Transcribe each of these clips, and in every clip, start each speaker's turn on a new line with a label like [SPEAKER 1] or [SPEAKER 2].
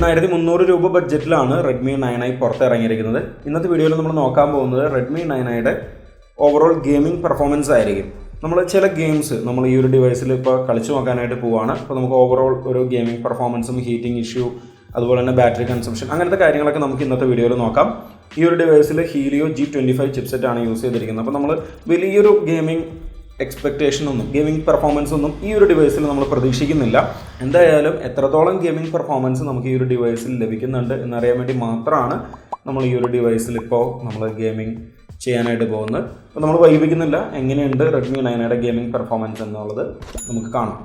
[SPEAKER 1] 8300 രൂപ ബഡ്ജറ്റിലാണ് Redmi 9i പുറത്തിറങ്ങിയിരിക്കുന്നത്. ഇന്നത്തെ വീഡിയോയിൽ നമ്മൾ നോക്കാൻ പോകുന്നത് റെഡ്മി 9iയുടെ ഓവറോൾ ഗെയിമിംഗ് പെർഫോമൻസ് ആയിരിക്കും. നമ്മൾ ചില ഗെയിംസ് നമ്മൾ ഈ ഒരു ഡിവൈസിൽ ഇപ്പോൾ കളിച്ചു നോക്കാനായിട്ട് പോവുകയാണ്. അപ്പോൾ നമുക്ക് ഓവറോൾ ഒരു ഗെയിമിംഗ് പെർഫോമൻസും ഹീറ്റിംഗ് ഇഷ്യൂ അതുപോലെ തന്നെ ബാറ്ററി കൺസംഷൻ അങ്ങനത്തെ കാര്യങ്ങളൊക്കെ നമുക്ക് ഇന്നത്തെ വീഡിയോയിൽ നോക്കാം. ഈ ഒരു ഡിവൈസിൽ ഹീലിയോ G25 ചിപ്സെറ്റാണ് യൂസ് ചെയ്തിരിക്കുന്നത്. അപ്പോൾ നമ്മൾ വലിയൊരു ഗെയിമിംഗ് ഗെയിമിംഗ് പെർഫോമൻസ് ഒന്നും ഈ ഒരു ഡിവൈസിൽ നമ്മൾ പ്രതീക്ഷിക്കുന്നില്ല. എന്തായാലും എത്രത്തോളം ഗെയിമിംഗ് പെർഫോമൻസ് നമുക്ക് ഈ ഒരു ഡിവൈസിൽ ലഭിക്കുന്നുണ്ട് എന്നറിയാൻ വേണ്ടി മാത്രമാണ് നമ്മൾ ഈ ഒരു ഡിവൈസിൽ ഇപ്പോൾ നമ്മൾ ഗെയിമിംഗ് ചെയ്യാനായിട്ട് പോകുന്നത്. അപ്പോൾ നമ്മൾ വൈകിക്കുന്നില്ല, എങ്ങനെയുണ്ട് റെഡ്മി 9യുടെ ഗെയിമിംഗ് പെർഫോമൻസ് എന്നുള്ളത് നമുക്ക് കാണാം.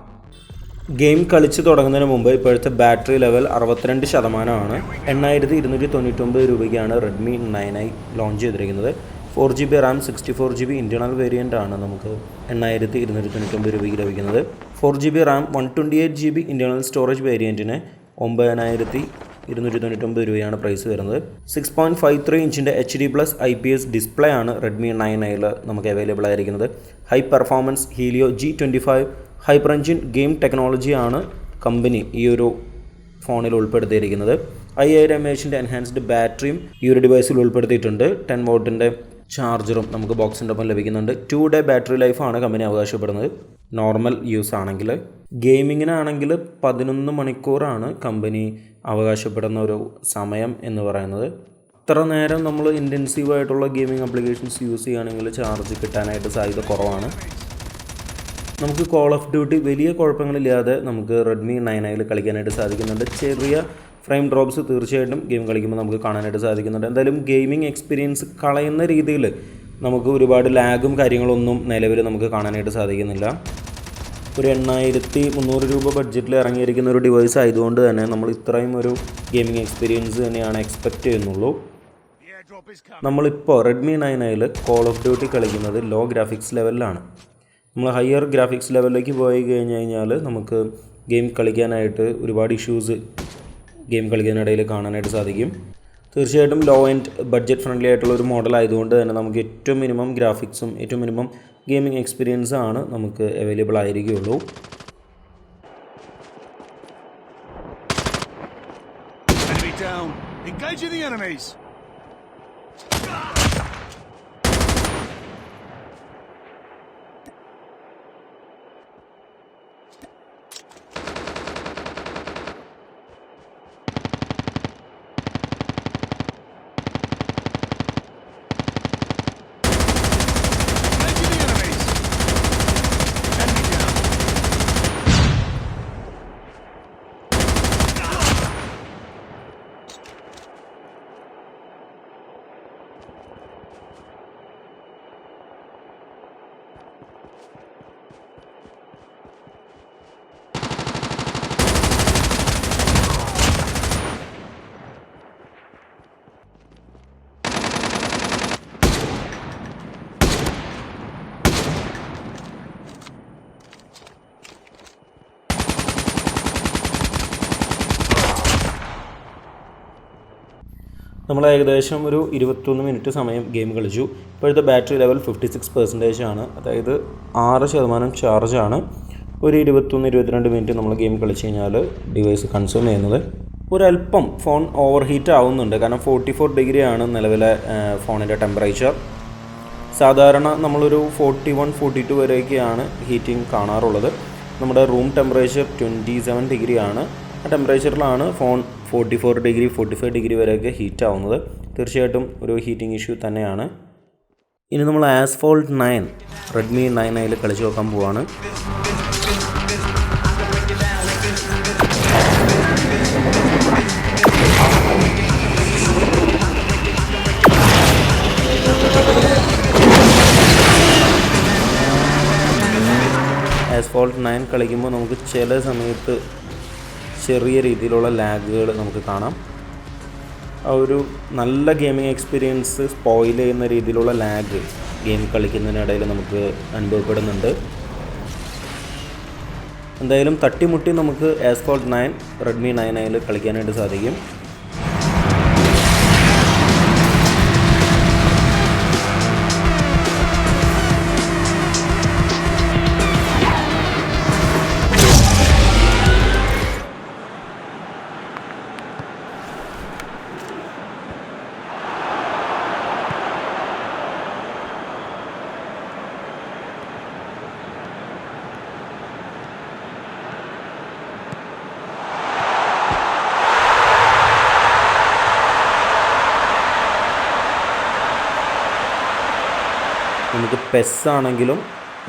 [SPEAKER 1] ഗെയിം കളിച്ച് തുടങ്ങുന്നതിന് മുമ്പ് ഇപ്പോഴത്തെ ബാറ്ററി ലെവൽ 62%. 8299 രൂപയ്ക്കാണ് റെഡ്മി 9i ലോഞ്ച് ചെയ്തിരിക്കുന്നത്. 4GB RAM 64GB internal variant ആണ് നമുക്ക് 8299 രൂപയ്ക്ക് ലഭിക്കുന്നത്. 4GB RAM 128GB internal storage വേരിയൻറ്റിന് 9299 രൂപയാണ് പ്രൈസ് വരുന്നത്. 6.53 ഇഞ്ചിൻ്റെ HD+ IPS ഡിസ്പ്ലേ ആണ് റെഡ്മി 9iൽ നമുക്ക് അവൈലബിൾ ആയിരിക്കുന്നത്. High performance Helio G25 hyper engine game ടെക്നോളജിയാണ് കമ്പനി ഈ ഒരു ഫോണിൽ ഉൾപ്പെടുത്തിയിരിക്കുന്നത്. 5000 mAh എൻഹാൻസ്ഡ് ബാറ്ററിയും ഈ ഒരു ഡിവൈസിൽ ഉൾപ്പെടുത്തിയിട്ടുണ്ട്. 10 വോട്ടിൻ്റെ ചാർജറും നമുക്ക് ബോക്സിൻ്റെ ഒപ്പം ലഭിക്കുന്നുണ്ട്. 2 ഡേ ബാറ്ററി ലൈഫാണ് കമ്പനി അവകാശപ്പെടുന്നത് നോർമൽ യൂസ് ആണെങ്കിൽ. ഗെയിമിങ്ങിനാണെങ്കിൽ 11 മണിക്കൂറാണ് കമ്പനി അവകാശപ്പെടുന്ന ഒരു സമയം എന്ന് പറയുന്നത്. അത്ര നേരം നമ്മൾ ഇൻറ്റൻസീവായിട്ടുള്ള ഗെയിമിംഗ് ആപ്ലിക്കേഷൻസ് യൂസ് ചെയ്യുകയാണെങ്കിൽ ചാർജ് കിട്ടാനായിട്ട് സാധ്യത കുറവാണ്. നമുക്ക് കോൾ ഓഫ് ഡ്യൂട്ടി വലിയ കുഴപ്പങ്ങളില്ലാതെ നമുക്ക് റെഡ്മി 9iൽ കളിക്കാനായിട്ട് സാധിക്കുന്നുണ്ട്. ചെറിയ ഫ്രെയിം ഡ്രോപ്സ് തീർച്ചയായിട്ടും ഗെയിം കളിക്കുമ്പോൾ നമുക്ക് കാണാനായിട്ട് സാധിക്കുന്നുണ്ട്. എന്തായാലും ഗെയിമിംഗ് എക്സ്പീരിയൻസ് കളയുന്ന രീതിയിൽ നമുക്ക് ഒരുപാട് ലാഗും കാര്യങ്ങളൊന്നും നിലവിൽ നമുക്ക് കാണാനായിട്ട് സാധിക്കുന്നില്ല. ഒരു 8300 രൂപ ബഡ്ജറ്റിൽ ഇറങ്ങിയിരിക്കുന്ന ഒരു ഡിവൈസ് ആയതുകൊണ്ട് തന്നെ നമ്മൾ ഇത്രയും ഒരു ഗെയിമിംഗ് എക്സ്പീരിയൻസ് തന്നെയാണ് എക്സ്പെക്റ്റ് ചെയ്യുന്നുള്ളൂ. നമ്മളിപ്പോൾ റെഡ്മി 9iൽ കോൾ ഓഫ് ഡ്യൂട്ടി കളിക്കുന്നത് ലോ ഗ്രാഫിക്സ് ലെവലിലാണ്. നമ്മൾ ഹയർ ഗ്രാഫിക്സ് ലെവലിലേക്ക് പോയി കഴിഞ്ഞാൽ നമുക്ക് ഗെയിം കളിക്കാനായിട്ട് ഒരുപാട് ഇഷ്യൂസ് ഗെയിം കളിക്കാനിടയിൽ കാണാനായിട്ട് സാധിക്കും. തീർച്ചയായിട്ടും ലോ ആൻഡ് ബഡ്ജറ്റ് ഫ്രണ്ട്ലി ആയിട്ടുള്ള ഒരു മോഡൽ ആയതുകൊണ്ട് തന്നെ നമുക്ക് ഏറ്റവും മിനിമം ഗ്രാഫിക്സും ഏറ്റവും മിനിമം ഗെയിമിംഗ് എക്സ്പീരിയൻസ് ആണ് നമുക്ക് അവൈലബിൾ ആയിരിക്കുകയുള്ളൂ. നമ്മൾ ഏകദേശം ഒരു 21 മിനിറ്റ് സമയം ഗെയിം കളിച്ചു. ഇപ്പോഴത്തെ ബാറ്ററി ലെവൽ 56% ആണ്, അതായത് 6% ചാർജാണ്. ഒരു 21-22 മിനിറ്റ് നമ്മൾ ഗെയിം കളിച്ച് കഴിഞ്ഞാൽ ഡിവൈസ് കൺസ്യൂം ചെയ്യുന്നത്. ഒരല്പം ഫോൺ ഓവർ ഹീറ്റ് ആവുന്നുണ്ട്, കാരണം 44 ഡിഗ്രിയാണ് നിലവിലെ ഫോണിൻ്റെ ടെമ്പറേച്ചർ. സാധാരണ നമ്മളൊരു 41-42 വരെയൊക്കെയാണ് ഹീറ്റിംഗ് കാണാറുള്ളത്. നമ്മുടെ റൂം ടെമ്പറേച്ചർ 27 ഡിഗ്രിയാണ്. ആ ടെമ്പറേച്ചറിലാണ് ഫോൺ 44 ഡിഗ്രി 45 ഡിഗ്രി വരെയൊക്കെ ഹീറ്റ് ആവുന്നത്. തീർച്ചയായിട്ടും ഒരു ഹീറ്റിംഗ് ഇഷ്യൂ തന്നെയാണ്. ഇനി നമ്മൾ ആസ്ഫോൾട്ട് 9 റെഡ്മി 9iൽ കളിച്ച് നോക്കാൻ പോവാണ്. ആസ്ഫോൾട്ട് 9 കളിക്കുമ്പോൾ നമുക്ക് ചില സമയത്ത് ചെറിയ രീതിയിലുള്ള ലാഗുകൾ നമുക്ക് കാണാം. ആ ഒരു നല്ല ഗെയിമിംഗ് എക്സ്പീരിയൻസ് സ്പോയിൽ ചെയ്യുന്ന രീതിയിലുള്ള ലാഗ് ഗെയിം കളിക്കുന്നതിനിടയിൽ നമുക്ക് അനുഭവപ്പെടുന്നുണ്ട്. എന്തായാലും തട്ടിമുട്ടി നമുക്ക് ആസ്ഫോൾട്ട് 9 റെഡ്മി 9iൽ കളിക്കാനായിട്ട് സാധിക്കും. നമുക്ക് പെസ് ആണെങ്കിലും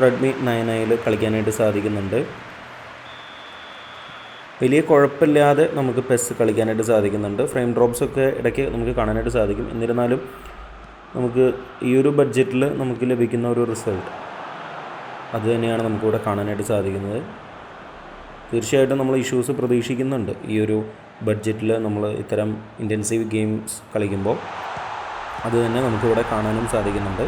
[SPEAKER 1] റെഡ്മി 9i കളിക്കാനായിട്ട് സാധിക്കുന്നുണ്ട്. വലിയ കുഴപ്പമില്ലാതെ നമുക്ക് പെസ് കളിക്കാനായിട്ട് സാധിക്കുന്നുണ്ട്. ഫ്രെയിം ഡ്രോപ്സൊക്കെ ഇടയ്ക്ക് നമുക്ക് കാണാനായിട്ട് സാധിക്കും. എന്നിരുന്നാലും നമുക്ക് ഈ ഒരു ബഡ്ജറ്റിൽ നമുക്ക് ലഭിക്കുന്ന ഒരു റിസൾട്ട് അത് തന്നെയാണ് നമുക്കിവിടെ കാണാനായിട്ട് സാധിക്കുന്നത്. തീർച്ചയായിട്ടും നമ്മൾ ഇഷ്യൂസ് പ്രതീക്ഷിക്കുന്നുണ്ട് ഈ ഒരു ബഡ്ജറ്റിൽ നമ്മൾ ഇത്തരം ഇൻറ്റൻസീവ് ഗെയിംസ് കളിക്കുമ്പോൾ. അത് തന്നെ നമുക്കിവിടെ കാണാനും സാധിക്കുന്നുണ്ട്.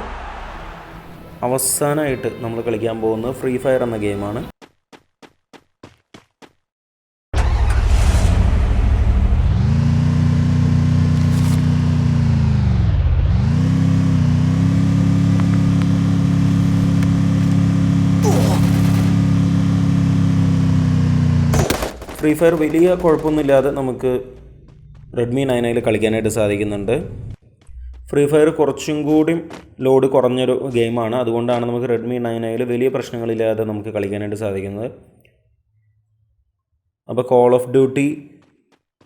[SPEAKER 1] അവസാനമായിട്ട് നമ്മൾ കളിക്കാൻ പോകുന്നത് ഫ്രീ ഫയർ എന്ന ഗെയിമാണ്. ഫ്രീ ഫയർ വലിയ കുഴപ്പമൊന്നുമില്ലാതെ നമുക്ക് റെഡ്മി 9i കളിക്കാനായിട്ട് സാധിക്കുന്നുണ്ട്. ഫ്രീ ഫയർ കുറച്ചും കൂടി ലോഡ് കുറഞ്ഞൊരു ഗെയിമാണ്. അതുകൊണ്ടാണ് നമുക്ക് റെഡ്മി 9i വലിയ പ്രശ്നങ്ങളില്ലാതെ നമുക്ക് കളിക്കാനായിട്ട് സാധിക്കുന്നത്. അപ്പോൾ കോൾ ഓഫ് ഡ്യൂട്ടി,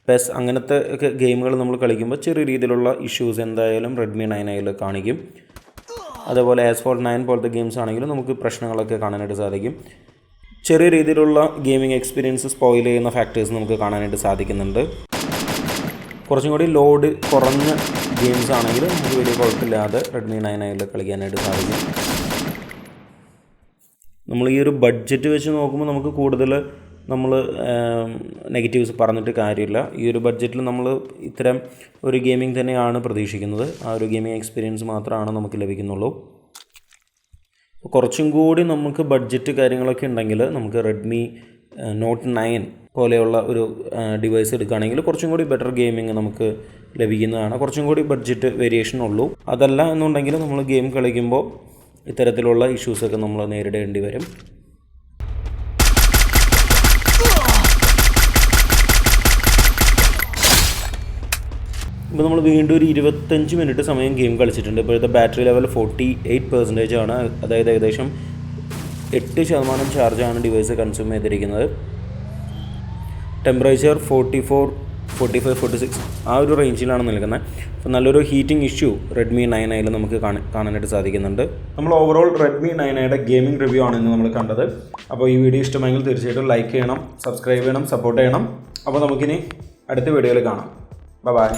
[SPEAKER 1] പെസ് അങ്ങനത്തെ ഒക്കെ ഗെയിമുകൾ നമ്മൾ കളിക്കുമ്പോൾ ചെറിയ രീതിയിലുള്ള ഇഷ്യൂസ് എന്തായാലും റെഡ്മി 9i കാണിക്കും. അതേപോലെ ആസ്ഫോൾട്ട് 9 പോലത്തെ ഗെയിംസ് ആണെങ്കിലും നമുക്ക് പ്രശ്നങ്ങളൊക്കെ കാണാനായിട്ട് സാധിക്കും. ചെറിയ രീതിയിലുള്ള ഗെയിമിംഗ് എക്സ്പീരിയൻസ് സ്പോയിൽ ചെയ്യുന്ന ഫാക്ടേഴ്സ് നമുക്ക് കാണാനായിട്ട് സാധിക്കുന്നുണ്ട്. കുറച്ചും കൂടി ലോഡ് കുറഞ്ഞ ഗെയിംസ് ആണെങ്കിൽ നമുക്ക് വലിയ കുഴപ്പമില്ലാതെ റെഡ്മി 9i കളിക്കാനായിട്ട് സാധിക്കും. നമ്മൾ ഈ ഒരു ബഡ്ജറ്റ് വെച്ച് നോക്കുമ്പോൾ നമുക്ക് കൂടുതൽ നമ്മൾ നെഗറ്റീവ്സ് പറഞ്ഞിട്ട് കാര്യമില്ല. ഈ ഒരു ബഡ്ജറ്റിൽ നമ്മൾ ഇത്തരം ഒരു ഗെയിമിംഗ് തന്നെയാണ് പ്രതീക്ഷിക്കുന്നത്. ആ ഒരു ഗെയിമിംഗ് എക്സ്പീരിയൻസ് മാത്രമാണ് നമുക്ക് ലഭിക്കുന്നുള്ളൂ. കുറച്ചും കൂടി നമുക്ക് ബഡ്ജറ്റ് കാര്യങ്ങളൊക്കെ ഉണ്ടെങ്കിൽ നമുക്ക് റെഡ്മി നോട്ട് 9 പോലെയുള്ള ഒരു ഡിവൈസ് എടുക്കുകയാണെങ്കിൽ കുറച്ചും കൂടി ബെറ്റർ ഗെയിമിംഗ് നമുക്ക് ലഭിക്കുന്നതാണ്. കുറച്ചും കൂടി ബഡ്ജറ്റ് വേരിയേഷൻ ഉള്ളൂ. അതല്ല എന്നുണ്ടെങ്കിൽ നമ്മൾ ഗെയിം കളിക്കുമ്പോൾ ഇത്തരത്തിലുള്ള ഇഷ്യൂസൊക്കെ നമ്മൾ നേരിടേണ്ടി വരും. ഇപ്പോൾ നമ്മൾ വീണ്ടും ഒരു 25 മിനിറ്റ് സമയം ഗെയിം കളിച്ചിട്ടുണ്ട്. ഇപ്പോഴത്തെ ബാറ്ററി ലെവൽ 48% ആണ്. അതായത് ഏകദേശം 8% ചാർജാണ് ഡിവൈസ് കൺസ്യൂം ചെയ്തിരിക്കുന്നത്. ടെമ്പറേച്ചർ 44, 45, 46 ആ ഒരു റേഞ്ചിലാണ് നിൽക്കുന്നത്. അപ്പോൾ നല്ലൊരു ഹീറ്റിംഗ് ഇഷ്യൂ റെഡ്മി 9i നമുക്ക് കാണാനായിട്ട് സാധിക്കുന്നുണ്ട്. നമ്മൾ overall Redmi 9i gaming review ആണ് ഇന്ന് നമ്മൾ കണ്ടത്. അപ്പോൾ ഈ വീഡിയോ ഇഷ്ടമെങ്കിൽ തീർച്ചയായിട്ടും ലൈക്ക് ചെയ്യണം, സബ്സ്ക്രൈബ് ചെയ്യണം, സപ്പോർട്ട് ചെയ്യണം. അപ്പോൾ നമുക്കിനി അടുത്ത വീഡിയോയിൽ കാണാം. ബൈ.